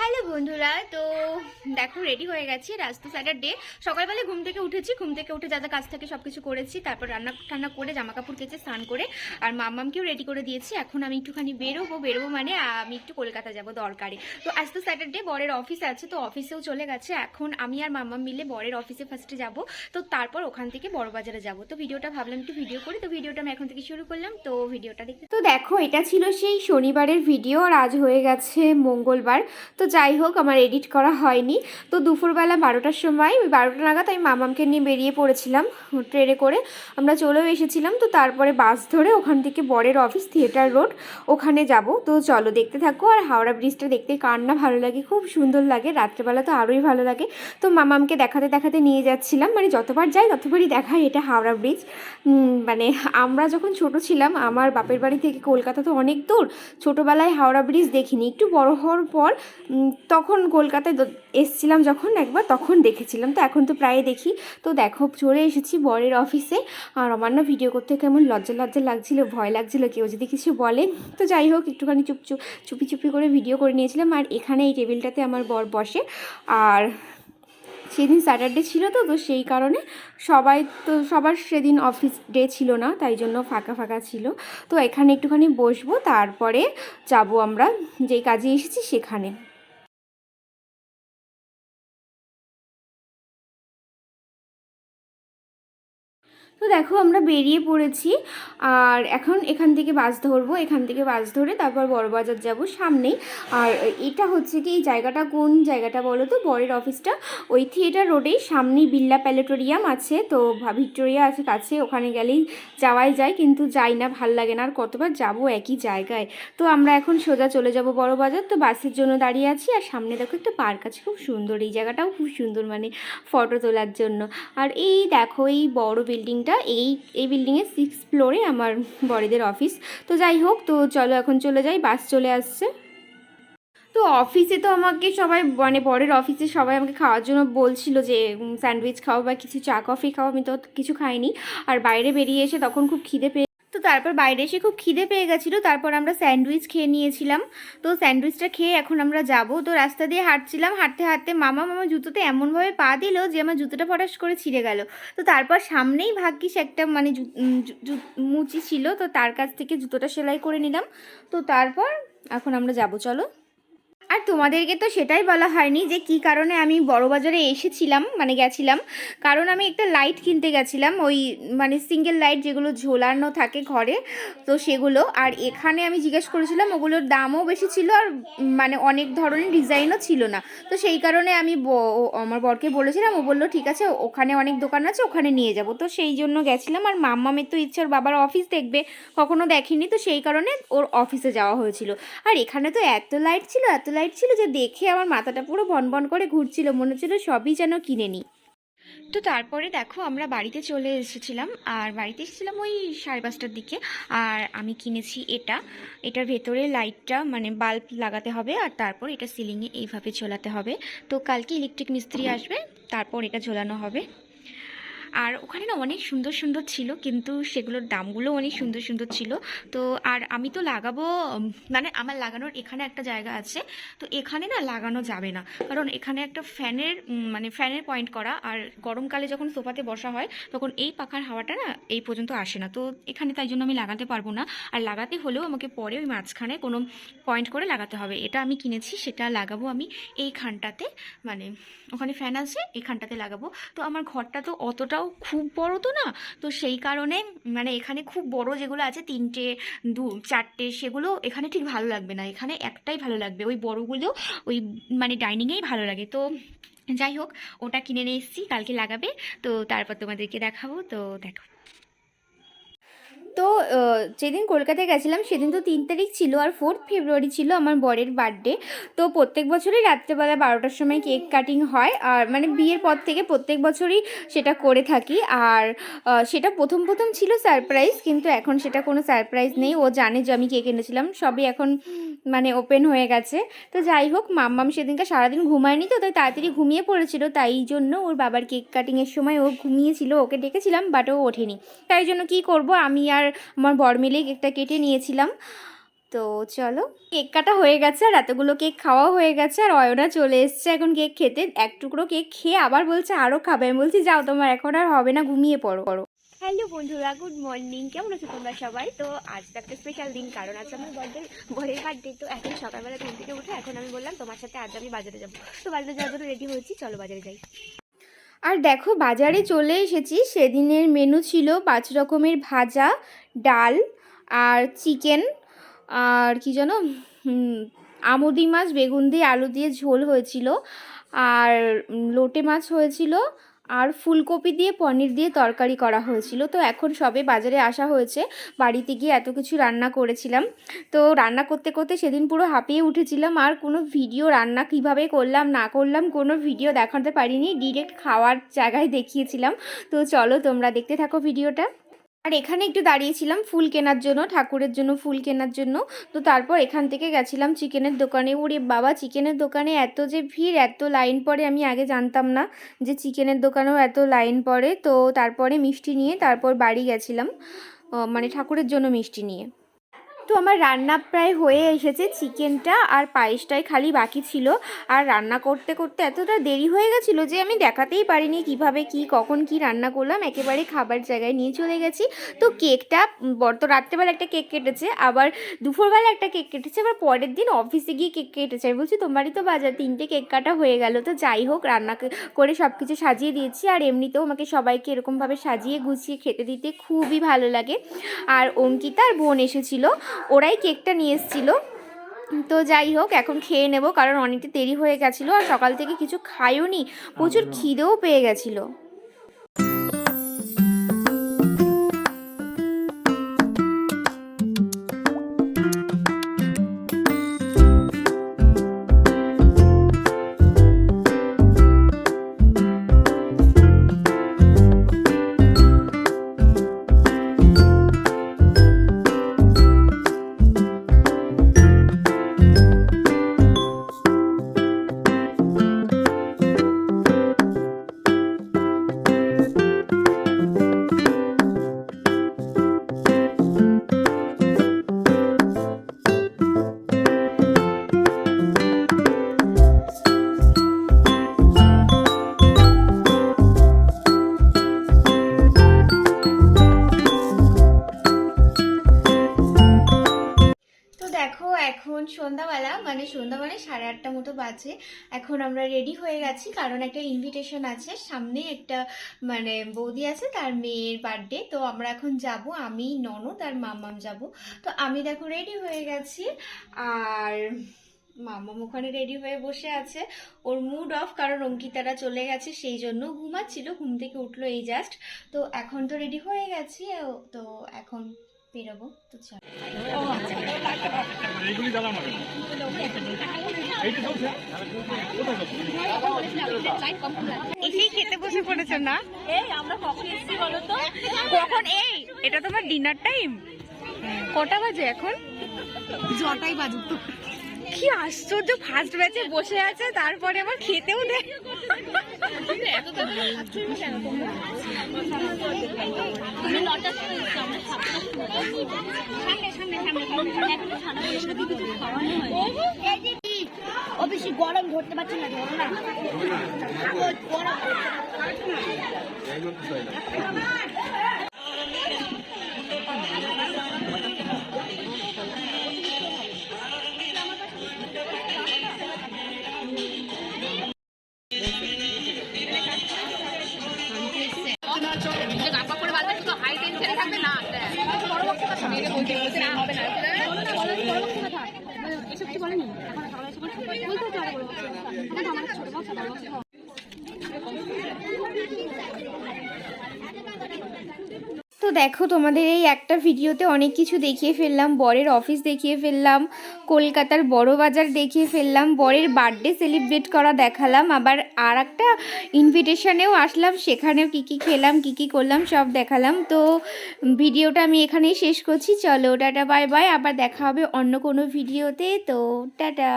Hello বন্ধুরা, তো দেখো রেডি হয়ে গেছি। আজ তো স্যাটারডে। সকালবেলা ঘুম থেকে উঠেছি, ঘুম থেকে উঠে যা যা কাজ থাকে সব কিছু করেছি, তারপর রান্না টান্না করে জামা কাপড় কেচে স্নান করে আর মাম্মামকেও রেডি করে দিয়েছি। এখন আমি একটুখানি বেরোবো মানে আমি একটু কলকাতা যাব দরকারে। তো আজ তো স্যাটারডে, বরের অফিস আছে, তো অফিসেও চলে গেছে। এখন আমি আর মাম্মাম মিলে বরের অফিসে ফার্স্টে যাব, তো তারপর ওখান থেকে বড়বাজারে যাব। তো ভিডিওটা ভাবলাম একটু ভিডিও করি, তো ভিডিওটা আমি এখন থেকে শুরু করলাম। তো ভিডিওটা দেখতে, তো দেখো এটা ছিল সেই শনিবারের ভিডিও আর আজ হয়ে গেছে মঙ্গলবার। তো যাই হোক, আমার এডিট করা হয়নি। তো দুপুরবেলা 12টার সময়, ওই 12টা নাগাদ আমি মামামকে নিয়ে বেরিয়ে পড়েছিলাম ট্রেনে করে। আমরা চলেও এসেছিলাম। তো তারপরে বাস ধরে ওখান থেকে বরের অফিস থিয়েটার রোড ওখানে যাব। তো চলো দেখতে থাকো। আর হাওড়া ব্রিজটা দেখতে কার না ভালো লাগে, খুব সুন্দর লাগে, রাত্রেবেলা তো আরোই ভালো লাগে। তো মামামকে দেখাতে দেখাতে নিয়ে যাচ্ছিলাম, মানে যতবার যাই ততবারই দেখাই এটা হাওড়া ব্রিজ। মানে আমরা যখন ছোট ছিলাম, আমার বাপের বাড়ি থেকে কলকাতা তো অনেক দূর, ছোটোবেলায় হাওড়া ব্রিজ দেখিনি। একটু বড় হওয়ার পর তখন কলকাতায় এসছিলাম যখন একবার, তখন দেখেছিলাম। তো এখন তো প্রায় দেখি। তো দেখো চলে এসেছি বরের অফিসে। আর আমার না ভিডিও করতে কেমন লজ্জা লজ্জা লাগছিল, ভয় লাগছিল কেউ যদি কিছু বলে। তো যাই হোক, একটুখানি চুপি চুপি করে ভিডিও করে নিয়েছিলাম। আর এখানে এই টেবিলটাতে আমার বর বসে। আর সেদিন স্যাটারডে ছিল, তো সেই কারণে সবার সেদিন অফিস ডে ছিল না, তাই জন্য ফাঁকা ফাঁকা ছিল। তো এখানে একটুখানি বসবো, তারপরে যাব আমরা যেই কাজে এসেছি সেখানে। তো দেখো আমরা বেরিয়ে পড়েছি। আর এখন এখান থেকে বাস ধরবো, এখান থেকে বাস ধরে তারপর বড়বাজার যাব সামনেই। আর এটা হচ্ছে কি, এই জায়গাটা কোন জায়গাটা বলো তো, বরের অফিসটা ওই থিয়েটার রোডেই সামনেই বিড়লা প্ল্যানেটোরিয়াম আছে, তো ভিক্টোরিয়া আছে কাছে, ওখানে গেলেই যাওয়াই যায়, কিন্তু যাই না, ভাল লাগে না, আর কতবার যাব একই জায়গায়। তো আমরা এখন সোজা চলে যাব বড়বাজার। তো বাসের জন্য দাঁড়িয়ে আছি। আর সামনে দেখো একটা পার্ক আছে, খুব সুন্দর, এই জায়গাটাও খুব সুন্দর, মানে ফটো তোলার জন্য। আর এই দেখো এই বড় বিল্ডিংটা, এই বিল্ডিংয়ের 6th ফ্লোরে আমার বড়দের অফিস। তো যাই হোক, তো চলো এখন চলে যাই, বাস চলে আসছে। তো অফিসে তো আমাকে সবাই, মানে বরের অফিসে সবাই আমাকে খাওয়ার জন্য বলছিল যে স্যান্ডউইচ খাও বা কিছু চা কফি খাও, আমি তো কিছু খাইনি। আর বাইরে বেরিয়ে এসে তখন খুব খিদে পেয়ে, তো তারপর বাইরে এসে খুব খিদে পেয়ে গেছিলো, তারপর আমরা স্যান্ডউইচ খেয়ে নিয়েছিলাম। তো স্যান্ডউইচটা খেয়ে এখন আমরা যাব। তো রাস্তা দিয়ে হাঁটছিলাম, হাঁটতে হাঁটতে মামা জুতোতে এমনভাবে পা দিল যে আমার জুতোটা ফটাস করে ছিঁড়ে গেল। তো তারপর সামনেই ভাগ্যিস একটা মানে মুচি ছিল, তো তার কাছ থেকে জুতোটা সেলাই করে নিলাম। তো তারপর এখন আমরা যাব, চলো। আর তোমাদেরকে তো সেটাই বলা হয়নি যে কি কারণে আমি বড়বাজারে এসেছিলাম, মানে গেছিলাম। কারণ আমি একটা লাইট কিনতে গেছিলাম, ওই মানে সিঙ্গেল লাইট যেগুলো ঝোলানো থাকে ঘরে, তো সেগুলো। আর এখানে আমি জিজ্ঞেস করেছিলাম, ওগুলোর দামও বেশি ছিল, আর মানে অনেক ধরনের ডিজাইনও ছিল না। তো সেই কারণে আমি আমার বরকে বলেছিলাম, ও বললো ঠিক আছে, ওখানে অনেক দোকান আছে, ওখানে নিয়ে যাব। তো সেই জন্য গেছিলাম। আর মাম্মামের তো ইচ্ছে ওর বাবার অফিস দেখবে, কখনো দেখেনি, তো সেই কারণে ওর অফিসে যাওয়া হয়েছিল। আর এখানে তো এত লাইট ছিল, এত লাইট ছিল যে দেখে আমার মাথাটা পুরো বনবন করে ঘুরছিল, মনে হচ্ছিল সবই যেন কিনে নিই। তো তারপরে দেখো আমরা বাড়িতে চলে এসেছিলাম। আর বাড়িতে এসেছিলাম ওই 5:30টার দিকে। আর আমি কিনেছি এটার ভেতরে লাইটটা মানে বাল্ব লাগাতে হবে, আর তারপর এটা সিলিংয়ে এইভাবে ঝোলাতে হবে। তো কালকে ইলেকট্রিক মিস্ত্রি আসবে, তারপর এটা ঝোলানো হবে। আর ওখানে না অনেক সুন্দর সুন্দর ছিল, কিন্তু সেগুলোর দামগুলো অনেক সুন্দর সুন্দর ছিল। তো আর আমি তো লাগাবো, মানে আমার লাগানোর এখানে একটা জায়গা আছে, তো এখানে না লাগানো যাবে না, কারণ এখানে একটা ফ্যানের মানে ফ্যানের পয়েন্ট করা, আর গরমকালে যখন সোফাতে বসা হয় তখন এই পাখার হাওয়াটা না এই পর্যন্ত আসে না, তো এখানে তাই জন্য আমি লাগাতে পারবো না। আর লাগাতে হলেও আমাকে পরে ওই মাঝখানে কোনো পয়েন্ট করে লাগাতে হবে। এটা আমি কিনেছি, সেটা লাগাবো আমি এইখানটাতে, মানে ওখানে ফ্যান আছে, এখানটাতে লাগাবো। তো আমার ঘরটা তো অতটাও খুব বড় তো না, তো সেই কারণে মানে এখানে খুব বড় যেগুলো আছে 3টে 4টে, সেগুলো এখানে ঠিক ভালো লাগবে না, এখানে একটাই ভালো লাগবে, ওই বড়গুলো ওই মানে ডাইনিংয়েই ভালো লাগে। তো যাই হোক, ওটা কিনে নিয়ে এসেছি, কালকে লাগাবে। তো তারপর তোমাদেরকে দেখাবো, তো দেখো। তো যেদিন কলকাতায় গেছিলাম সেদিন তো 3 তারিখ ছিল, আর 4th ফেব্রুয়ারি ছিল আমার বরের বার্থডে। তো প্রত্যেক বছরই রাত্রেবেলা 12টার সময় কেক কাটিং হয়, আর মানে বিয়ের পর থেকে প্রত্যেক বছরই সেটা করে থাকি। আর সেটা প্রথম প্রথম ছিল সারপ্রাইজ, কিন্তু এখন সেটা কোনো সারপ্রাইজ নেই, ও জানে যে আমি কেক এনেছিলাম, সবই এখন মানে ওপেন হয়ে গেছে। তো যাই হোক, মাম্মাম সেদিনকে সারাদিন ঘুমায়নি, তো তাই তাড়াতাড়ি ঘুমিয়ে পড়েছিল, তাই জন্য ওর বাবার কেক কাটিংয়ের সময় ও ঘুমিয়েছিল, ওকে ডেকেছিলাম বাট ও ওঠেনি। তাই জন্য কি করব, আমি আর আমার বর মিলে কেকটা কেটে নিয়েছিলাম। তো চলো, কেক কাটা হয়ে গেছে আর এতগুলো কেক খাওয়া হয়ে গেছে, আর অয়না চলে এসছে এখন কেক খেতে। এক টুকরো কেক খেয়ে আবার বলছে আরও খাবে। আমি বলছি যাও, তোমার এখন আর হবে না, ঘুমিয়ে পড়ো। হ্যালো বন্ধুরা, গুড মর্নিং, কেমন আছো তোমরা সবাই? তো আজ তো একটা স্পেশাল দিন, কারণ আজ আমার বরের বার্থডে। তো এখন সকালবেলা ঘুম থেকে উঠে এখন আমি বললাম তোমার সাথে আজ আমি বাজারে যাবো। তো বাজারে যাওয়ার জন্য রেডি হয়েছি, চলো বাজারে যাই। আর দেখো বাজারে চলে এসেছি। সেদিনের মেনু ছিল 5 রকমের ভাজা, ডাল আর চিকেন, আর কি যেন আমুদি মাছ বেগুন দিয়ে আলু দিয়ে ঝোল হয়েছিল, আর লোটে মাছ হয়েছিল, আর ফুলকপি দিয়ে পনির দিয়ে তরকারি করা হয়েছিল। তো এখন সবে বাজারে আসা হয়েছে, বাড়িতে গিয়ে এত কিছু রান্না করেছিলাম। তো রান্না করতে করতে সেদিন পুরো হাঁপিয়ে উঠেছিলাম, আর কোনো ভিডিও রান্না কিভাবে করলাম না করলাম কোনো ভিডিও দেখাতে পারিনি, ডিরেক্ট খাওয়ার জায়গায় দেখিয়েছিলাম। তো চলো তোমরা দেখতে থাকো ভিডিওটা। আর এখানে একটু দাঁড়িয়েছিলাম ফুল কেনার জন্য, ঠাকুরের জন্য ফুল কেনার জন্য। তো তারপর এখান থেকে গেছিলাম চিকেনের দোকানে। ওরে বাবা, চিকেনের দোকানে এত যে ভিড়, এত লাইন পড়ে, আমি আগে জানতাম না যে চিকেনের দোকানেও এত লাইন পড়ে। তো তারপরে মিষ্টি নিয়ে তারপর বাড়ি গেছিলাম, মানে ঠাকুরের জন্য মিষ্টি নিয়ে। তো আমার রান্না প্রায় হয়ে এসেছে, চিকেনটা আর পায়েসটাই খালি বাকি ছিল। আর রান্না করতে করতে এতটা দেরি হয়ে গেছিলো যে আমি দেখাতেই পারিনি কিভাবে কি কখন কি রান্না করলাম, একেবারে খাবার জায়গায় নিয়ে চলে গেছি। তো কেকটা তো রাত্রেবেলা একটা কেক কেটেছে, আবার দুপুরবেলা একটা কেক কেটেছে, আবার পরের দিন অফিসে গিয়ে কেক কেটেছে। আমি বলছি তোমারই তো বাজার, 3টে কেক কাটা হয়ে গেল। তো যাই হোক, রান্না করে সব কিছু সাজিয়ে দিয়েছি। আর এমনিতেও আমাকে সবাইকে এরকমভাবে সাজিয়ে গুছিয়ে খেতে দিতে খুবই ভালো লাগে। আর অঙ্কিতা আর বোন এসেছিলো, ওরাই কেকটা নিয়ে এসেছিলো। তো যাই হোক, এখন খেয়ে নেব, কারণ অনেকটা দেরি হয়ে গেছিলো আর সকাল থেকে কিছু খাইও নি, প্রচুর খিদেও পেয়ে গেছিলো। দেখো এখন সন্ধ্যাবেলা, মানে সন্ধ্যা মানে 8:30 মতো বাজে। এখন আমরা রেডি হয়ে গেছি, কারণ একটা ইনভিটেশন আছে সামনে, একটা মানে বৌদি আছে, তার মেয়ের বার্থডে। তো আমরা এখন যাব, আমি ননদ আর মাম্মাম যাব। তো আমি দেখো রেডি হয়ে গেছি, আর মাম্মাম ওখানে রেডি হয়ে বসে আছে। ওর মুড অফ, কারণ অঙ্কিতারা চলে গেছে, সেই জন্য ঘুমাচ্ছিল, ঘুম থেকে উঠলো এই জাস্ট। তো এখন তো রেডি হয়ে গেছি, তো এখন বেরোবো। তো চল, এসেই খেতে বসে পড়েছো না? এই আমরা কখন এসেছি বলো তো? কখন? এই এটা তোমার ডিনার টাইম? কটা বাজে এখন? 6টাই বাজুক। তো কি আশ্চর্য, ফার্স্ট ব্যাচে বসে আছে, তারপরে আবার খেতেও দেয়। ও বেশি গরম ধরতে পারছি না, ধরো না গরম। এসব কিছু বলেনি এখন সকালে এসে বলতে হচ্ছে আরে বলবো না, আমার ছোট বক্স। তো দেখো তোমাদের এই একটা ভিডিওতে অনেক কিছু দেখিয়ে ফেললাম, বরের অফিস দেখিয়ে ফেললাম, কলকাতার বড় বাজার দেখিয়ে ফেললাম, বরের বার্থডে সেলিব্রেট করা দেখালাম, আবার আর একটা ইনভিটেশনেও আসলাম, সেখানেও কী কী খেলাম কী কী করলাম সব দেখালাম। তো ভিডিওটা আমি এখানেই শেষ করছি, চলো টাটা বাই বাই, আবার দেখা হবে অন্য কোনো ভিডিওতে। তো টাটা।